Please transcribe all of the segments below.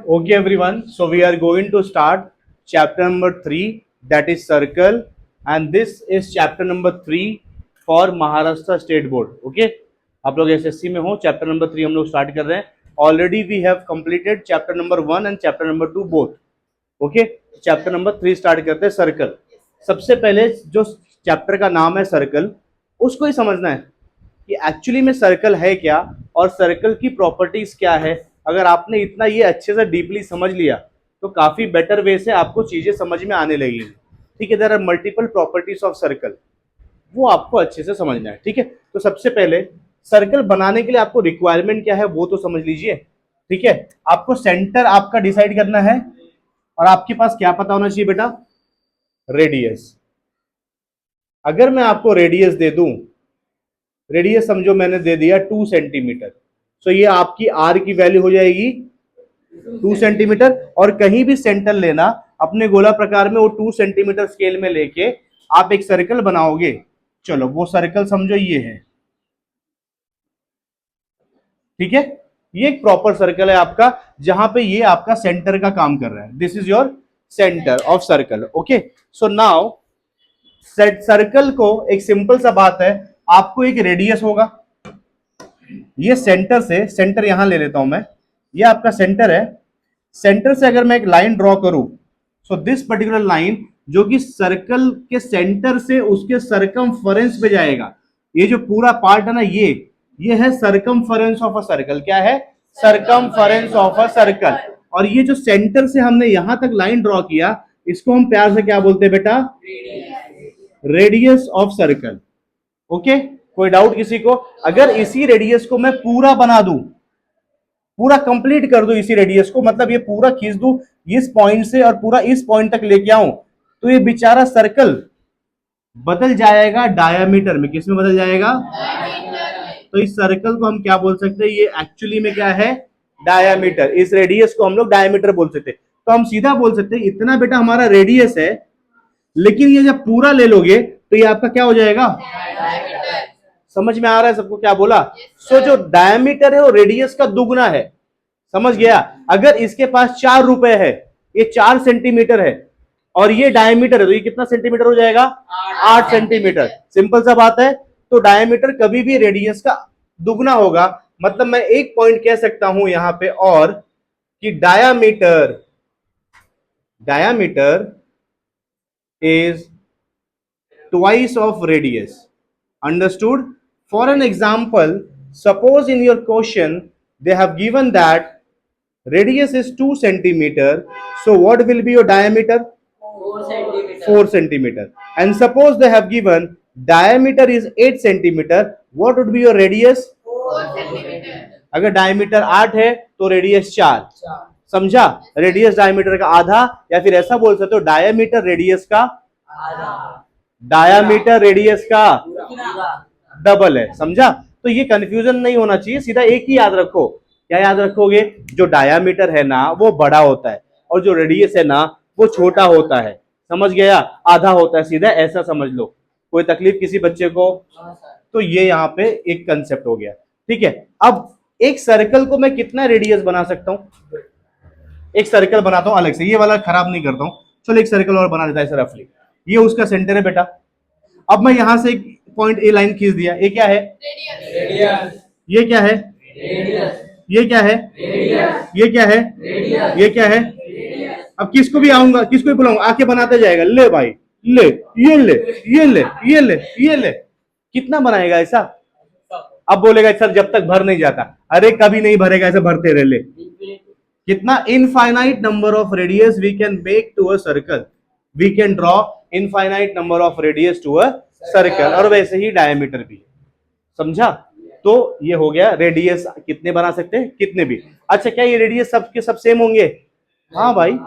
Okay, everyone. So we are going to start chapter number 3, that is circle, and this is chapter number 3 for Maharashtra State Board. Okay, आप लोग SSC में हो, chapter number 3 हम लोग start कर रहे हैं. Already we have completed chapter number 1 and chapter number 2 both. Okay, chapter number 3 start करते हैं, सर्कल. सबसे पहले जो चैप्टर का नाम है सर्कल, उसको ही समझना है कि एक्चुअली में सर्कल है क्या और सर्कल की प्रॉपर्टीज क्या है. अगर आपने इतना ये अच्छे से डीपली समझ लिया तो काफी बेटर वे से आपको चीजें समझ में आने लगेंगी. ठीक है, there are multiple properties of circle, वो आपको अच्छे से समझना है. ठीक है, तो सबसे पहले सर्कल बनाने के लिए आपको रिक्वायरमेंट क्या है वो तो समझ लीजिए. ठीक है, आपको सेंटर आपका डिसाइड करना है और आपके पास क्या पता होना चाहिए बेटा, रेडियस. अगर मैं आपको रेडियस दे दूं, रेडियस समझो मैंने दे दिया 2 सेंटीमीटर, तो ये आपकी आर की वैल्यू हो जाएगी 2 सेंटीमीटर. और कहीं भी सेंटर लेना अपने गोला प्रकार में, वो 2 सेंटीमीटर स्केल में लेके आप एक सर्कल बनाओगे. चलो वो सर्कल समझो ये है. ठीक है, ये एक प्रॉपर सर्कल है आपका, जहां पे ये आपका सेंटर का काम कर रहा है. This is your centre of circle. Okay, so now circle को एक सिंपल सा बात है, आपको एक रेडियस होगा. ये सेंटर से, सेंटर यहां ले लेता हूं मैं, ये आपका सेंटर है. सेंटर से अगर मैं एक लाइन ड्रॉ करूं, सो दिस पर्टिकुलर लाइन जो कि सर्कल के सेंटर से उसके सरकमफरेंस पे जाएगा, ये जो पूरा पार्ट है ना, ये है सरकमफरेंस ऑफ अ सर्कल. क्या है? Circumference of a circle. और ये जो सेंटर से हमने यहां तक लाइन ड्रॉ किया, इसको हम प्यार से क्या बोलते हैं बेटा? Radius of circle. ओके, कोई डाउट किसी को? अगर इसी रेडियस को मैं पूरा बना दूं, पूरा कंप्लीट कर दूं इसी रेडियस को, मतलब ये पूरा खींच दूं इस पॉइंट से और पूरा इस पॉइंट तक लेके आऊं, तो ये बेचारा सर्कल बदल जाएगा डायामीटर में. किस में बदल जाएगा? तो इस सर्कल को हम क्या बोल सकते हैं? ये एक्चुअली में क्या है? डायामीटर. इस रेडियस को हम लोग डायामीटर बोल सकते हैं. तो हम सीधा बोल सकते हैं इतना बेटा हमारा रेडियस है, लेकिन ये जब पूरा ले लोगे तो ये आपका क्या हो जाएगा? समझ में आ रहा है सबको क्या बोला? सो जो डायमीटर है वो रेडियस का दुगना है. समझ गया? अगर इसके पास 4 रुपए है, ये 4 सेंटीमीटर है, और ये डायमीटर है, तो ये कितना सेंटीमीटर हो जाएगा? 8 सेंटीमीटर. सिंपल सा बात है. तो डायमीटर कभी भी रेडियस का दुगना होगा. मतलब मैं एक पॉइंट कह सकता हूं यहां पे और, कि diameter is twice of radius. Understood? For an example, suppose in your question they have given that radius is 2 centimeter, so what will be your diameter? 4 centimeter. And suppose they have given diameter is 8 centimeter, what would be your radius? 4 centimeter. अगर diameter 8 है तो radius 4. समझा? Radius diameter का आधा, या फिर ऐसा बोल सकते हो डायमीटर रेडियस का आधा, डायमीटर रेडियस का डबल है. समझा? तो ये कंफ्यूजन नहीं होना चाहिए, सीधा एक ही याद रखो. क्या याद रखोगे? जो डायमीटर है ना वो बड़ा होता है, और जो रेडियस है ना वो छोटा होता है. समझ गया? आधा होता है, सीधा ऐसा समझ लो. कोई तकलीफ किसी बच्चे को? तो ये यहाँ पे एक कंसेप्ट हो गया. ठीक है, अब एक सर्कल को मैं कितना रेडियस बना सकता हूं? एक सर्कल बनाता हूं अलग से, ये वाला खराब नहीं करता हूं. चलो एक सर्कल और बना देता है रफली. ये उसका सेंटर है बेटा. अब मैं यहां से एक पॉइंट ए लाइन खींच दिया. ये क्या है? रेडियस. ये क्या है? रेडियस. ये क्या है? रेडियस. ये क्या है? रेडियस. ये क्या है? रेडियस. अब किसको भी आऊंगा, किसको भी बुलाऊंगा, आके बनाते जाएगा. ले भाई, ले, ये ले, ये ले, ये ले, ये ले. कितना बनाएगा ऐसा? अब बोलेगा सर जब तक भर नहीं जाता. अरे कभी नहीं भरेगा, ऐसा भरते रहे. ले, कितना infinite number of radius we can make to a circle. We can draw infinite number of radius to a circle. और वैसे ही डायमीटर भी. समझा? तो ये हो गया रेडियस कितने बना सकते हैं, कितने भी. अच्छा, क्या ये रेडियस सबके सब सेम होंगे? हाँ भाई,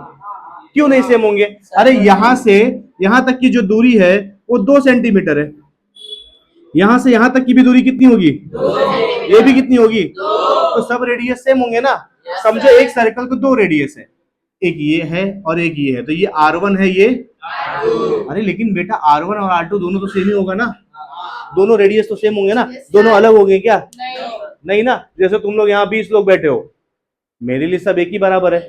क्यों नहीं सेम होंगे? अरे यहां से यहां तक की जो दूरी है वो 2 सेंटीमीटर है. यहां से यहां तक की भी दूरी कितनी होगी? 2. ये भी कितनी होगी? 2. तो सब रेडियस सेम होंगे ना. समझो एक सर्कल को 2 रेडियस है, एक ये है और एक ये है. तो ये R1 है, ये R2. अरे लेकिन बेटा R1 और R2 दोनों तो सेम ही होगा ना. दोनों रेडियस तो सेम होंगे ना. दोनों अलग हो गए क्या? नहीं ना, जैसे तुम लोग यहाँ 20 लोग बैठे हो, मेरे लिए सब एक ही बराबर है,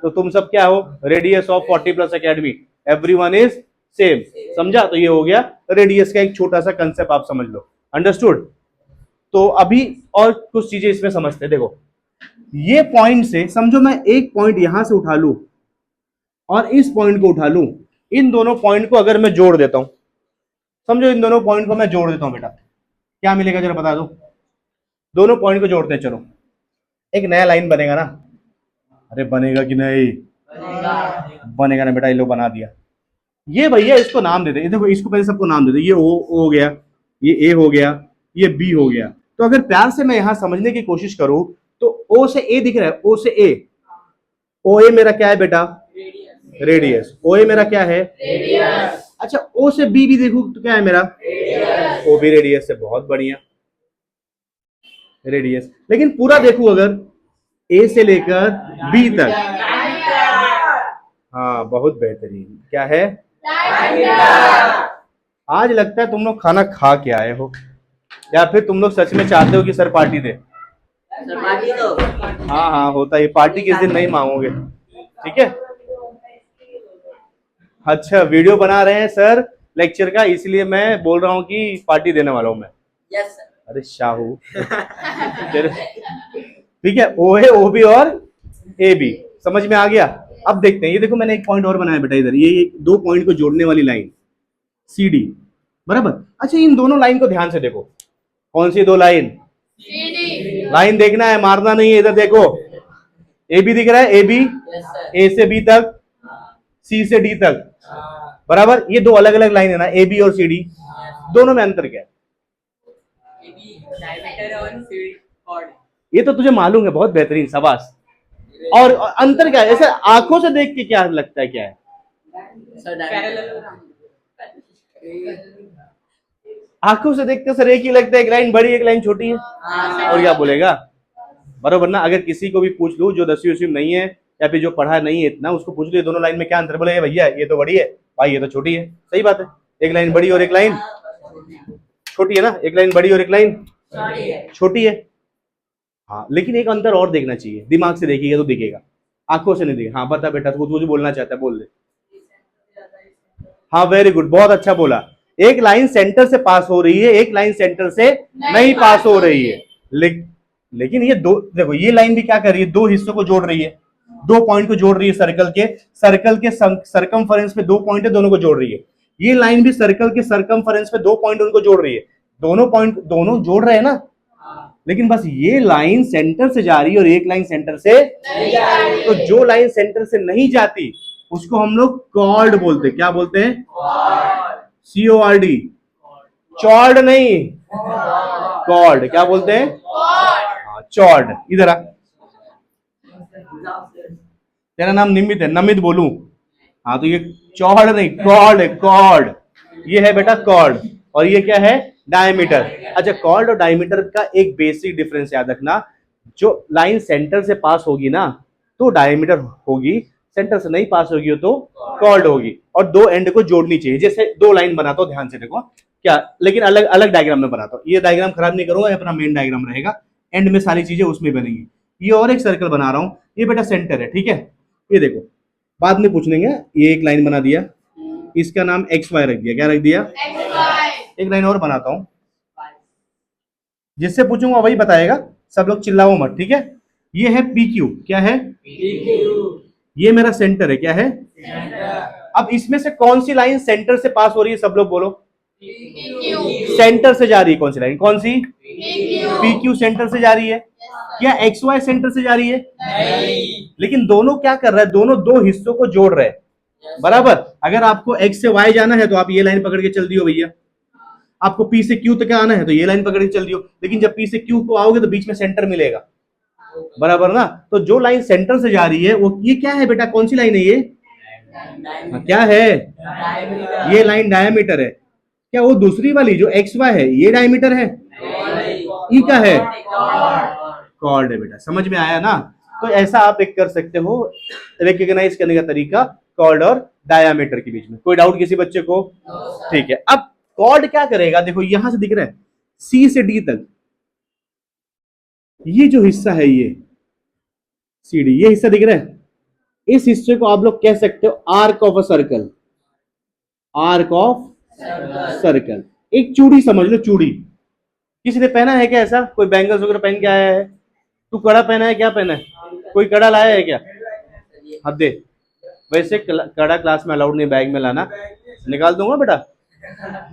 तो तुम सब क्या हो, radius of 40 plus academy, everyone is same. समझा? तो ये हो गया रेडियस का एक छोटा सा कंसेप्ट, आप समझ लो। अंडरस्टूड? तो अभी और कुछ चीजें इसमें समझते हैं। देखो, ये पॉइंट से समझो, मैं एक पॉइंट यहां से उठा लू और इस पॉइंट को उठा लूं, इन दोनों पॉइंट को अगर मैं जोड़ देता हूं, समझो इन दोनों पॉइंट को मैं जोड़ देता हूं बेटा, क्या मिलेगा जरा बता दो। दोनों पॉइंट को जोड़ते हैं, चलो एक नया लाइन बनेगा ना। अरे बनेगा कि नहीं? बनेगा ना बेटा, ये लोग बना दिया। ये भैया इसको नाम दे दे, देखो इसको पहले सबको नाम दे दे, ये ओ हो गया, ये ए हो गया, ये बी हो गया। तो अगर प्यार से मैं यहां समझने की कोशिश करूं तो ओ से ए दिख रहा है, ओ से ए, ओ ए मेरा क्या है बेटा? रेडियस। ओ ए मेरा क्या है? रेडियस। अच्छा, ओ से बी भी देखू तो क्या है मेरा? रेडियस। ओ भी रेडियस से, बहुत बढ़िया, रेडियस। लेकिन पूरा देखू अगर, ए से लेकर बी तक, हाँ बहुत बेहतरीन, क्या है? आज लगता है तुम लोग खाना खा के आए हो, या फिर तुम लोग सच में चाहते हो कि सर पार्टी दे? सर पार्टी दो। हाँ हाँ होता है, पार्टी किस दिन नहीं मांगोगे, ठीक है? अच्छा, वीडियो बना रहे हैं सर लेक्चर का, इसलिए मैं बोल रहा हूँ कि पार्टी देने वाला हूँ मैं। Yes sir. अरे शाहू ठीक है, ओ है, ओ बी और ए बी, समझ में आ गया? अब देखते हैं, ये देखो मैंने एक पॉइंट और बनाया बेटा इधर, ये दो पॉइंट को जोड़ने वाली लाइन सी डी, बराबर। अच्छा, इन दोनों लाइन को ध्यान से देखो, कौन सी दो लाइन? CD। लाइन देखना है, मारना नहीं है, इधर देखो, ए बी दिख रहा है, ए बी, ए से बी तक, सी से डी तक, बराबर। ये दो अलग अलग लाइन है ना, ए बी और सी डी, दोनों में अंतर क्या है? ये तो तुझे मालूम है, बहुत बेहतरीन, शाबाश। और अंतर क्या है? ऐसे आंखों से देख के क्या लगता है, क्या है? आंखों से देखते सर एक ही लगता है, एक लाइन बड़ी एक लाइन छोटी है, और क्या बोलेगा? बरोबर ना? अगर किसी को भी पूछ लू जो 10वीं नहीं है या फिर जो पढ़ा नहीं है इतना, उसको पूछ लो दोनों लाइन में क्या अंतर, बोले भैया ये तो बड़ी है, भाई ये तो छोटी है। सही बात है, एक लाइन बड़ी और एक लाइन छोटी है ना, एक लाइन बड़ी और एक लाइन छोटी है। हाँ, लेकिन एक अंतर और देखना चाहिए, दिमाग से देखिएगा तो दिखेगा, आंखों से नहीं दिखेगा। हाँ बता बेटा, तू जो बोलना चाहता है बोल दे। हाँ वेरी गुड, बहुत अच्छा बोला। एक लाइन सेंटर से पास हो रही है, एक लाइन सेंटर से नहीं पास हो रही है। लेकिन ये दो देखो, ये लाइन भी क्या कर रही है? दो हिस्सों को जोड़ रही है, दो पॉइंट को जोड़ रही है, सर्कल के सरकमफरेंस पे दो पॉइंट है, दोनों को जोड़ रही है। ये लाइन भी सर्कल के सरकमफरेंस पे दो पॉइंट उनको जोड़ रही है, दोनों पॉइंट दोनों जोड़ रहे हैं ना। लेकिन बस ये लाइन सेंटर से जा रही है और एक लाइन सेंटर से नहीं जा रही। तो जो लाइन सेंटर से नहीं जाती उसको हम लोग कॉर्ड बोलते हैं। क्या बोलते हैं? CORD, चॉर्ड नहीं, कॉर्ड। क्या बोलते हैं? चॉर्ड। इधर आ, तेरा नाम निमित है, नमित बोलूं? हाँ तो ये चौड़ नहीं, कॉर्ड है, कॉर्ड। ये है बेटा कॉर्ड, और ये क्या है? डायमीटर। अच्छा, कॉर्ड और डायमीटर का एक बेसिक डिफरेंस याद रखना, जो लाइन सेंटर से पास होगी ना तो डायमीटर होगी, सेंटर से नहीं पास होगी तो कॉर्ड होगी। और दो एंड को जोड़नी चाहिए, जैसे दो लाइन बनाता हूं, ध्यान से देखो क्या, लेकिन अलग अलग डायग्राम में बनाता हूं। ये डायग्राम खराब नहीं करूंगा, अपना मेन डायग्राम रहेगा, एंड में सारी चीजें उसमें बनेंगी। ये और एक सर्कल बना रहा हूं, ये बेटा सेंटर है, ठीक है? ये देखो, बाद में पूछ लेंगे। ये एक लाइन बना दिया, इसका नाम XY रख दिया। क्या रख दिया? एक लाइन और बनाता हूं, जिससे पूछूंगा वही बताएगा, सब लोग चिल्लाओ मत, ठीक है? ये है PQ। क्या है? PQ। ये मेरा सेंटर है। क्या है? सेंटर। अब इसमें से कौन सी लाइन सेंटर से पास हो रही है, सब लोग बोलो। PQ। सेंटर से जा रही है कौन सी लाइन? कौन सी? PQ सेंटर से जा रही है। क्या XY सेंटर से जा रही है? नहीं। लेकिन दोनों क्या कर रहा है? दोनों दो हिस्सों को जोड़ रहे हैं, बराबर। अगर आपको X से Y जाना है तो आप ये लाइन पकड़ के चल दियो भैया, आपको P से Q तक आना है तो ये लाइन पकड़ के चल दियो। लेकिन जब P से Q को आओगे तो बीच में सेंटर मिलेगा, बराबर ना? तो जो लाइन सेंटर से जा रही है वो, ये क्या है बेटा? कौन सी लाइन है ये? क्या है? ये लाइन डायमीटर है। क्या वो दूसरी वाली जो XY है ये डायमीटर है? ये क्या है? कॉर्ड है बेटा। समझ में आया ना? तो ऐसा आप एक कर सकते हो रिकॉग्नाइज करने का तरीका, कॉर्ड और डायमीटर के बीच में। कोई डाउट किसी बच्चे को? ठीक है। अब कॉर्ड क्या करेगा? देखो यहां से दिख रहा है C से D तक, ये जो हिस्सा है ये सी डी, ये हिस्सा दिख रहा है, इस हिस्से को आप लोग कह सकते हो arc of a circle, arc of circle. एक चूड़ी समझ लो, चूड़ी। किसी ने पहना है क्या ऐसा, कोई बैंगल्स वगैरह पहन के आया है? तू कड़ा पहना है, क्या पहना है, कोई कड़ा लाया है क्या? हद दे। वैसे कड़ा क्लास में अलाउड नहीं बैग में लाना, निकाल दूंगा बेटा।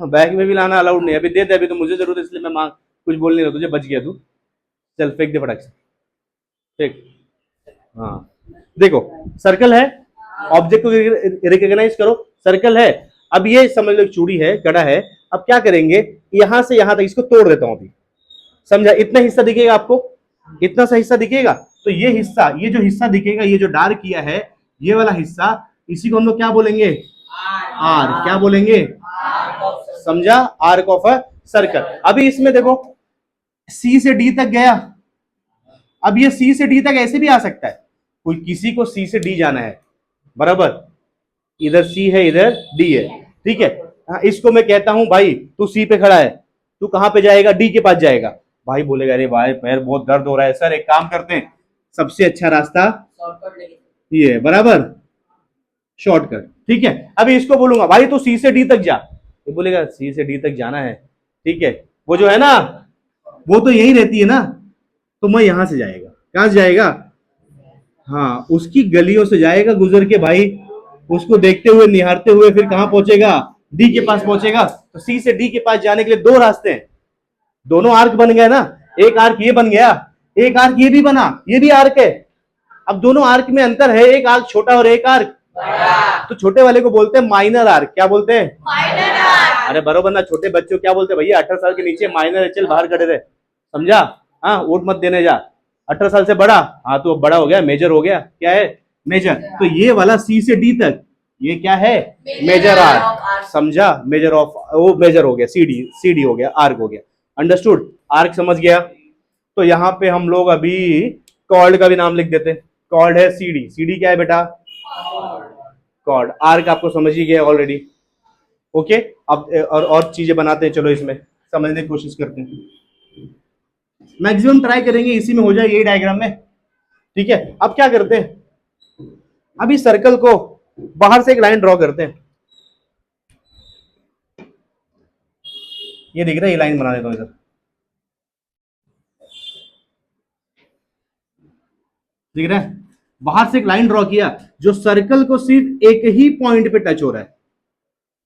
बैग में भी लाना अलाउड नहीं। अभी दे दे, अभी तो मुझे जरूरत है इसलिए मैं मांग, कुछ बोल नहीं रहा तुझे, बच गया तू। चल फेंक दे फटाक से, फेंक। हाँ देखो, सर्कल है, ऑब्जेक्ट को रिकॉग्नाइज करो, सर्कल है। अब ये समझ लो चूड़ी है, कड़ा है। अब क्या करेंगे, यहां से यहां तक इसको तोड़ देता हूं अभी, समझा? इतना हिस्सा दिखेगा आपको, इतना सा हिस्सा दिखेगा। तो ये हिस्सा, ये जो हिस्सा दिखेगा, ये जो डार्क किया है, ये वाला हिस्सा, इसी को हम लोग क्या बोलेंगे? आर। क्या बोलेंगे? समझा? Arc of a circle. अभी इसमें देखो, सी से डी तक गया। अब ये सी से डी तक ऐसे भी आ सकता है, कोई किसी को सी से डी जाना है, बराबर, इधर सी है इधर डी है, ठीक है। हाँ, इसको मैं कहता हूं भाई तू सी पे खड़ा है, तू कहां पे जाएगा? डी के पास जाएगा। भाई बोलेगा अरे भाई पैर बहुत दर्द हो रहा है। सर एक काम करते हैं, सबसे अच्छा रास्ता ये है, बराबर, शॉर्टकट, ठीक है। अभी इसको बोलूंगा भाई तू सी से डी तक जा, ये बोलेगा सी से डी तक जाना है, ठीक है। वो जो है ना, वो तो यही रहती है ना, तो मैं यहां से जाएगा, कहां से जाएगा? हाँ, उसकी गलियों से जाएगा गुजर के भाई, उसको देखते हुए निहारते हुए फिर कहां पहुंचेगा? डी के पास पहुंचेगा। तो सी से डी के पास जाने के लिए दो रास्ते हैं, दोनों आर्क बन गए ना। एक आर्क ये बन गया, एक आर्क ये भी बना, ये भी आर्क है। अब दोनों आर्क में अंतर है, एक आर्क छोटा और एक आर्क बड़ा। तो छोटे वाले को बोलते हैं माइनर आर्क। क्या बोलते हैं? Minor arc. अरे बरोबर ना, छोटे बच्चों को क्या बोलते हैं भैया? 18 साल के नीचे माइनर है, चल बाहर खड़े रहे, समझा? हाँ, वोट मत देने जा। 18 साल से बड़ा, हाँ तो बड़ा हो गया, मेजर हो गया। क्या है? मेजर। तो ये वाला सी से डी तक, ये क्या है? Major arc. समझा? मेजर ऑफ, वो मेजर हो गया, सीडी, सीडी हो गया, आर्क हो गया। अंडरस्टूड? आर्क समझ गया। तो यहाँ पे हम लोग अभी कॉर्ड का भी नाम लिख देते हैं। कॉर्ड है सीडी, सीडी क्या है बेटा? कॉर्ड। आर्क आपको समझ ही गया ऑलरेडी, ओके। अब और चीजें बनाते हैं, चलो इसमें समझने की कोशिश करते हैं। मैक्सिमम ट्राई करेंगे इसी में हो जाए, ये डायग्राम में, ठीक है। अब क्या करते हैं, अभी सर्कल को बाहर से एक लाइन ड्रॉ करते हैं। ये दिख रहा है, ये लाइन बना देता हूं इधर, दिख रहा है? बाहर से एक लाइन ड्रॉ किया जो सर्कल को सिर्फ एक ही पॉइंट पे टच हो रहा है,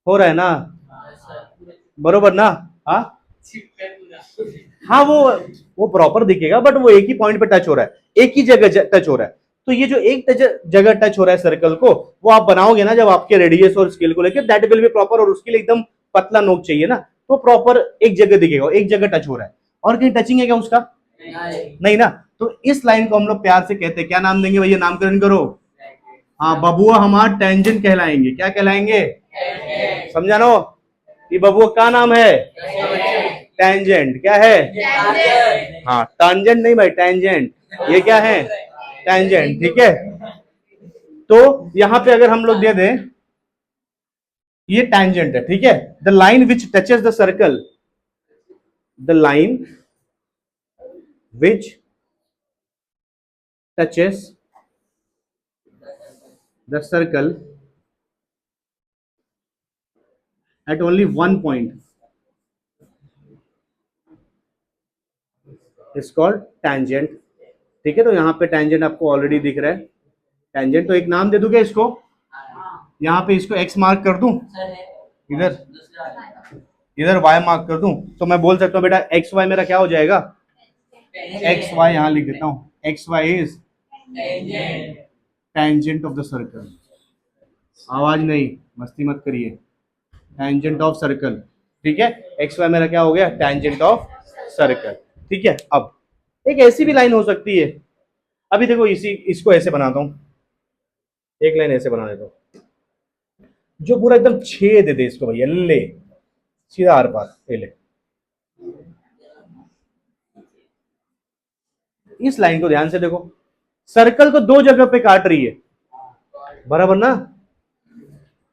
हो रहा है ना, बरोबर ना? हाँ हाँ, वो प्रॉपर दिखेगा, बट वो एक ही पॉइंट पे टच हो रहा है, एक ही जगह टच हो रहा है। तो ये जो एक जगह टच हो रहा है सर्कल को, वो आप बनाओगे ना जब आपके रेडियस और स्केल को लेकर, दैट विल बी प्रॉपर। और उसके लिए एकदम पतला नोक चाहिए ना, तो प्रॉपर एक जगह दिखेगा, एक जगह टच हो रहा है। और कहीं टचिंग है क्या उसका? नहीं ना। तो इस लाइन को हम लोग प्यार से कहते हैं, क्या नाम देंगे भैया? नामकरण करो। हाँ, बबुआ हमारा टेंजेंट कहलाएंगे। क्या कहलाएंगे? समझा नो? ये बबुआ का नाम है? टेंजेंट। क्या है? हाँ, टांजेंट नहीं भाई, टेंजेंट। ये क्या है? टेंजेंट, ठीक है। तो यहां पे अगर हम लोग दे दें, ये टेंजेंट है, ठीक है। The line which touches the circle, the line which touches the circle at only one point is called tangent, ठीक है। तो यहाँ पे tangent आपको ऑलरेडी दिख रहा है, tangent। तो एक नाम दे दूंगा इसको, यहाँ पे इसको x मार्क कर दूं, इधर इधर y मार्क कर दूं, तो मैं बोल सकता हूँ बेटा एक्स वाई मेरा क्या हो जाएगा? एक्स वाई यहाँ लिख देता हूँ, X Y is tangent of the circle. आवाज नहीं, मस्ती मत करिए, टेंजेंट ऑफ सर्कल, ठीक है। एक्स वाई मेरा क्या हो गया? टेंजेंट ऑफ सर्कल, ठीक है। अब एक ऐसी भी लाइन हो सकती है, अभी देखो इसको ऐसे बनाता हूं, एक लाइन ऐसे बना देता हूं जो पूरा एकदम छेद दे इसको भैया, ले सीधा आर पार, ले। इस लाइन को ध्यान से देखो, सर्कल को दो जगह पे काट रही है, बराबर ना?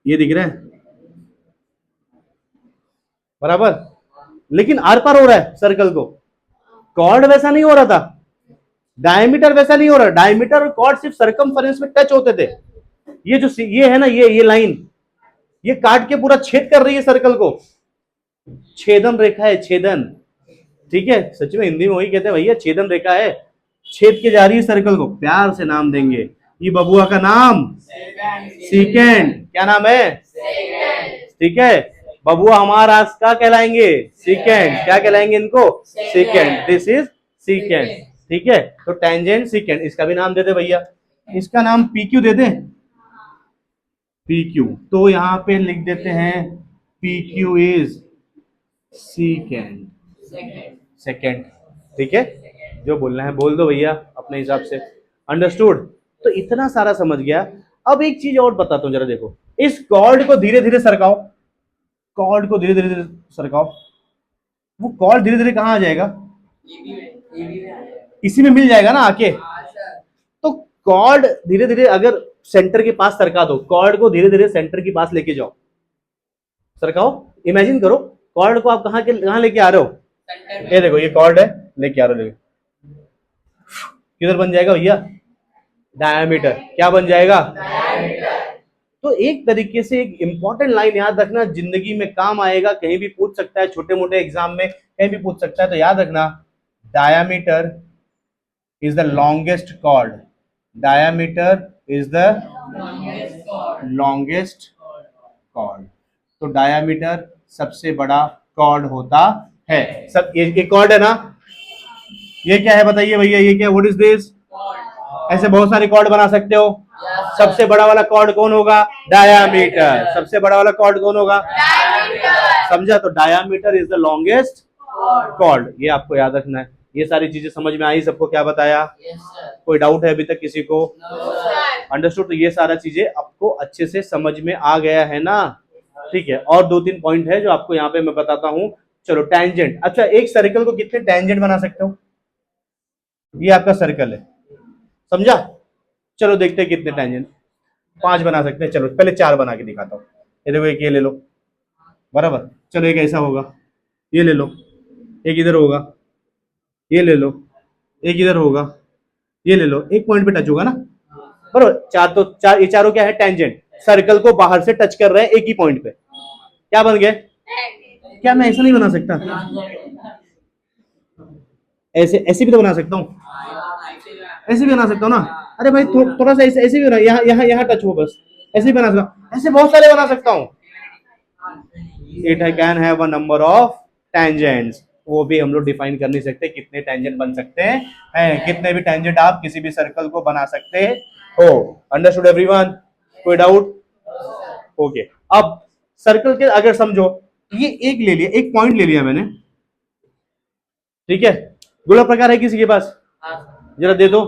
ये दिख रहा है, बराबर। लेकिन आर पार हो रहा है सर्कल को, कॉर्ड वैसा नहीं हो रहा था, डायमीटर वैसा नहीं हो रहा, डायमीटर और कॉर्ड सिर्फ सरकमफेरेंस में टच होते थे। ये जो ये है ना, ये लाइन, ये काट के पूरा छेद कर रही है सर्कल को, छेदन रेखा है, छेदन। ठीक है, सच में हिंदी में वही कहते हैं भैया, छेदन रेखा है, छेद के जा रही है सर्कल को। प्यार से नाम देंगे, ये बबुआ का नाम सीकेंड। क्या नाम है? ठीक है, बबुआ हमारा आज का कहलाएंगे सीकेंड। क्या कहलाएंगे इनको? सीकेंड। This is सीकेंड। ठीक है, तो टेंजेंट सीकेंड, इसका भी नाम दे दे भैया, इसका नाम पीक्यू दे दे, पीक्यू। तो यहां पे लिख देते हैं पीक्यू इज सीकेंड, सेकेंड। ठीक है, जो बोलना है बोल दो भैया अपने हिसाब से। अंडरस्टूड? तो इतना सारा समझ गया। अब एक चीज और बताता हूं, जरा देखो, इस कॉर्ड को धीरे धीरे सरकाओ, कॉर्ड को धीरे धीरे सरकाओ, वो कॉर्ड धीरे धीरे कहां आ जाएगा? इसी में मिल जाएगा ना आके। तो कॉर्ड धीरे धीरे अगर सेंटर के पास सरका दो, कॉर्ड को धीरे धीरे सेंटर के पास लेके जाओ, सरकाओ। इमेजिन करो कॉर्ड को आप कहां लेके आ रहे हो? ये देखो, ये कॉर्ड है, लेके आ रहे हो, किधर बन जाएगा भैया? डायमीटर। क्या बन जाएगा? तो एक तरीके से एक इंपॉर्टेंट लाइन याद रखना, जिंदगी में काम आएगा, कहीं भी पूछ सकता है, छोटे मोटे एग्जाम में कहीं भी पूछ सकता है, तो याद रखना, diameter is the longest chord, diameter is the longest chord. तो डायमीटर सबसे बड़ा कॉर्ड होता है। सब ये कॉर्ड है ना, ये क्या है बताइए भैया, ये क्या, व्हाट इज दिस? ऐसे बहुत सारे कॉर्ड बना सकते हो। सबसे बड़ा वाला कॉर्ड कौन होगा? डायामीटर। सबसे बड़ा वाला कॉर्ड कौन होगा? समझा? तो diameter is the longest chord, ये आपको याद रखना है। ये सारी चीजें समझ में आई सबको? क्या बताया? कोई डाउट है अभी तक किसी को? अंडरस्टूड? तो ये सारा चीजें आपको अच्छे से समझ में आ गया है ना? ठीक है, और 2-3 पॉइंट है जो आपको यहाँ पे मैं बताता हूँ। चलो, टेंजेंट। अच्छा, एक सर्कल को कितने टेंजेंट बना सकते हो? ये आपका सर्कल है, समझा? चलो देखते हैं कितने टेंजेंट। 5 बना सकते हैं। चलो पहले 4 बना के दिखाता हूँ। ये देखो, एक ये ले लो, बराबर। चलो एक ऐसा होगा, ये ले लो, एक इधर होगा, ये ले लो, एक इधर होगा, ये ले लो, एक पॉइंट पे टच होगा ना, बराबर। 4, तो 4, ये चारों क्या है? टेंजेंट। सर्कल को बाहर से टच कर रहे हैं एक ही पॉइंट पे। क्या बन गए? क्या मैं ऐसा नहीं बना सकता? ऐसे ऐसे भी तो बना सकता हूँ, ऐसे भी बना सकता हूँ ना। अरे भाई थोड़ा सा ऐसे भी बना, यहाँ यहाँ यहाँ टच हो, बस ऐसे भी बना सकता हूँ, ऐसे बहुत सारे बना सकता हूँ। It can have a number of tangents. वो भी हम लोग डिफाइन कर नहीं सकते कितने टेंजेंट बन सकते हैं। कितने भी टेंजेंट आप किसी भी सर्कल को बना सकते हो। Understood everyone? कोई डाउट? ओके। अब सर्कल के अगर समझो, ये एक ले लिया, एक पॉइंट ले लिया मैंने, ठीक है। गोला प्रकार है किसी के पास? जरा दे दो।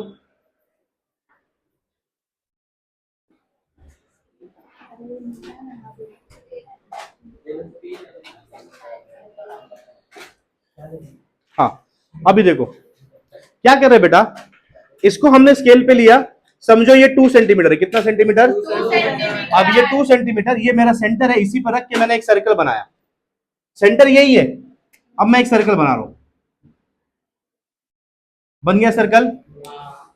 हाँ, अभी देखो क्या कर रहे बेटा, इसको हमने स्केल पे लिया, समझो ये 2 सेंटीमीटर है। कितना सेंटीमीटर? अब ये 2 सेंटीमीटर, ये मेरा सेंटर है, इसी पर रख के मैंने एक सर्कल बनाया। सेंटर यही है। अब मैं एक सर्कल बना रहा हूं, बन गया सर्कल,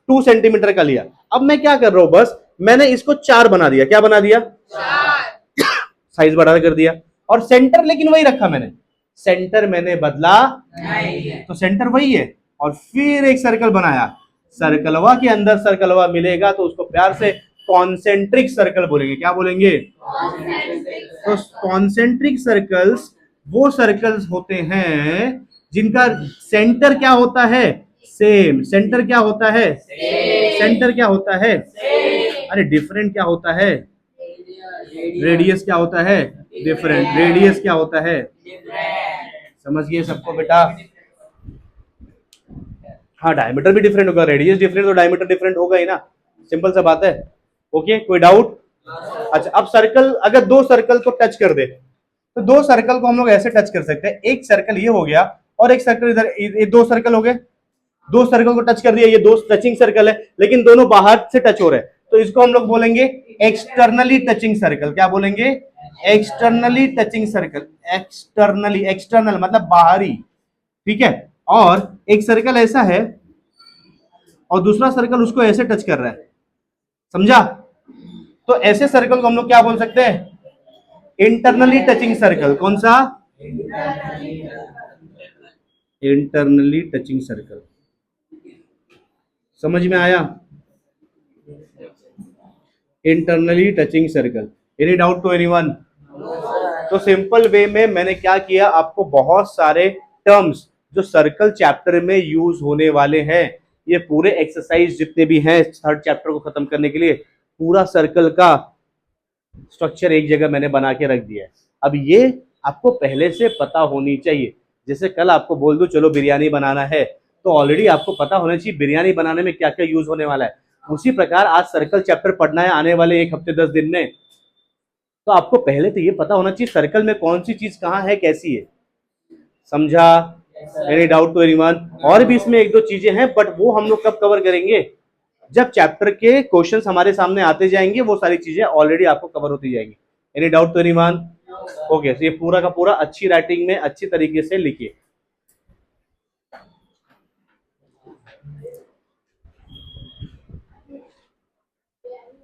2 सेंटीमीटर का लिया। अब मैं क्या कर रहा हूं, बस मैंने इसको 4 बना दिया। क्या बना दिया? 4। साइज बड़ा कर दिया, और सेंटर लेकिन वही रखा मैंने, सेंटर मैंने बदला नहीं, तो सेंटर वही है। और फिर एक सर्कल बनाया, सर्कलवा के अंदर सर्कलवा मिलेगा तो उसको प्यार से कॉन्सेंट्रिक सर्कल बोलेंगे। क्या बोलेंगे? तो कॉन्सेंट्रिक सर्कल्स वो सर्कल्स होते हैं जिनका सेंटर क्या होता है? सेम। सेंटर क्या होता है? सेंटर क्या होता है? अरे डिफरेंट क्या होता है? रेडियस क्या होता है? डिफरेंट। रेडियस क्या होता है? समझ गए सबको बेटा? हाँ, डायमीटर भी डिफरेंट होगा, रेडियस डिफरेंट तो डायमीटर डिफरेंट होगा ही ना, सिंपल सा बात है। ओके, कोई डाउट? अच्छा, अब सर्कल, अगर 2 सर्कल को टच कर दे, तो 2 सर्कल को हम लोग ऐसे टच कर सकते हैं। एक सर्कल ये हो गया और एक सर्कल इधर, ये 2 सर्कल हो गए। 2 सर्कल को टच कर दिया, ये 2 टचिंग सर्कल है, लेकिन दोनों बाहर से टच हो रहे हैं, तो इसको हम लोग बोलेंगे एक्सटर्नली टचिंग सर्कल। क्या बोलेंगे? Externally touching circle. Externally, external मतलब बाहरी, ठीक है। और एक सर्कल ऐसा है, और दूसरा सर्कल उसको ऐसे टच कर रहा है, समझा? तो ऐसे सर्कल को हम लोग क्या बोल सकते हैं? Internally touching circle. कौन सा? Internally touching circle. समझ में आया? Internally touching circle. Any doubt to anyone? तो सिंपल वे में मैंने क्या किया, आपको बहुत सारे टर्म्स जो सर्कल चैप्टर में यूज होने वाले हैं, ये पूरे एक्सरसाइज जितने भी हैं थर्ड चैप्टर को खत्म करने के लिए, पूरा सर्कल का स्ट्रक्चर एक जगह मैंने बना के रख दिया है। अब ये आपको पहले से पता होनी चाहिए। जैसे कल आपको बोल दूं चलो बिरयानी बनाना है, तो ऑलरेडी आपको पता होना चाहिए बिरयानी बनाने में क्या क्या यूज होने वाला है। उसी प्रकार आज सर्कल चैप्टर पढ़ना है आने वाले 1 हफ्ते 10 दिन में, तो आपको पहले तो ये पता होना चाहिए सर्कल में कौन सी चीज कहाँ है, कैसी है। समझा? Any doubt to anyone? और भी इसमें एक दो चीजें हैं, बट वो हम लोग कब कवर करेंगे? जब चैप्टर के क्वेश्चंस हमारे सामने आते जाएंगे, वो सारी चीजें ऑलरेडी आपको कवर होती जाएंगी। Any doubt to anyone? Okay, तो ये पूरा का पूरा अच्छी राइटिंग में अच्छी तरीके से लिखिए।